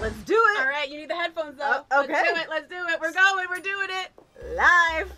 Let's do it. All right, you need the headphones though. Okay. Let's do it. We're going, we're doing it. Live.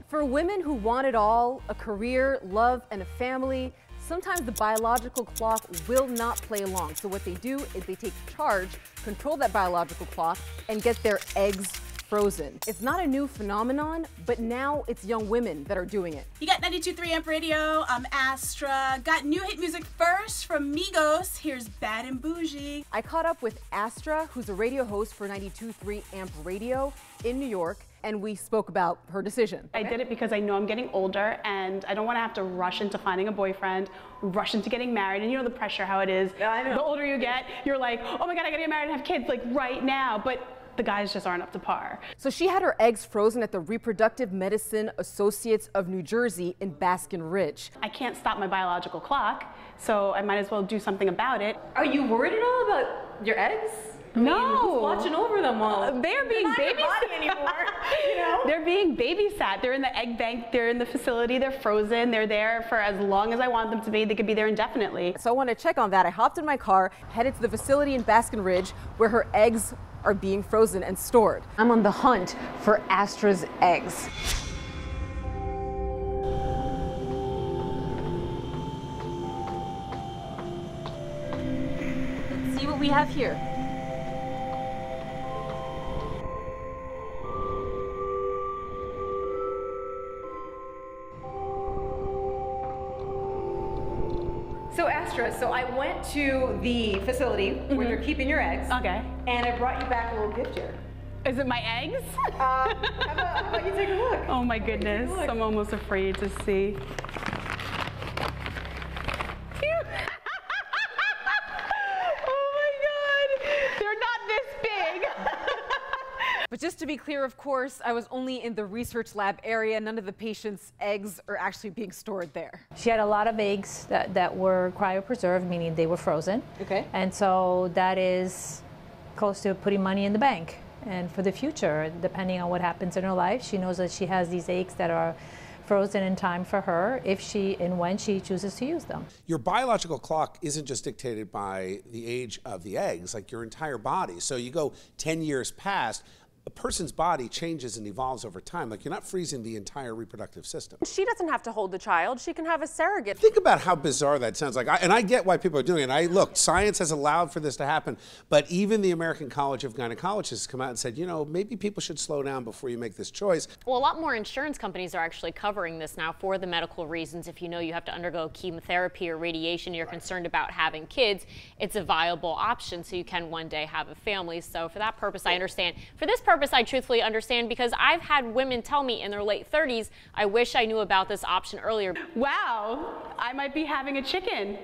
For women who want it all, a career, love, and a family, sometimes the biological clock will not play along. So what they do is they take charge, control that biological clock, and get their eggs frozen. It's not a new phenomenon, but now it's young women that are doing it. You got 92.3 Amp Radio. I'm Astra. Got new hit music first from Migos. Here's Bad and Bougie. I caught up with Astra, who's a radio host for 92.3 Amp Radio in New York, and we spoke about her decision. I did it because I know I'm getting older and I don't want to have to rush into finding a boyfriend, rush into getting married, and you know the pressure, how it is. Yeah, I know. The older you get, you're like, oh my God, I gotta get married and have kids like right now, but the guys just aren't up to par. So she had her eggs frozen at the Reproductive Medicine Associates of New Jersey in Basking Ridge. I can't stop my biological clock, so I might as well do something about it. Are you worried at all about your eggs? No. Who's watching over them all? They're being babysat anymore. You know? They're being babysat. They're in the egg bank, they're in the facility, they're frozen, they're there for as long as I want them to be. They could be there indefinitely. So I want to check on that. I hopped in my car, headed to the facility in Basking Ridge where her eggs are being frozen and stored. I'm on the hunt for Astra's eggs. Let's see what we have here. So Astra, I went to the facility where they're keeping your eggs. Okay. And I brought you back a little gift here. Is it my eggs? How about you take a look? Oh my goodness, I'm almost afraid to see. Oh my God, they're not this big. But just to be clear, of course, I was only in the research lab area. None of the patient's eggs are actually being stored there. She had a lot of eggs that were cryopreserved, meaning they were frozen. Okay. And so that is close to putting money in the bank. And for the future, depending on what happens in her life, she knows that she has these eggs that are frozen in time for her if she and when she chooses to use them. Your biological clock isn't just dictated by the age of the eggs, like your entire body. So you go 10 years past, a person's body changes and evolves over time. Like, you're not freezing the entire reproductive system. She doesn't have to hold the child. She can have a surrogate. Think about how bizarre that sounds. Like, and I get why people are doing it. Look, science has allowed for this to happen, but even the American College of Gynecologists has come out and said, you know, maybe people should slow down before you make this choice. Well, a lot more insurance companies are actually covering this now for the medical reasons. If you know you have to undergo chemotherapy or radiation, you're concerned about having kids, it's a viable option so you can one day have a family. So for that purpose, I understand. For this purpose, I truthfully understand, because I've had women tell me in their late 30s, I wish I knew about this option earlier. Wow, I might be having a chicken.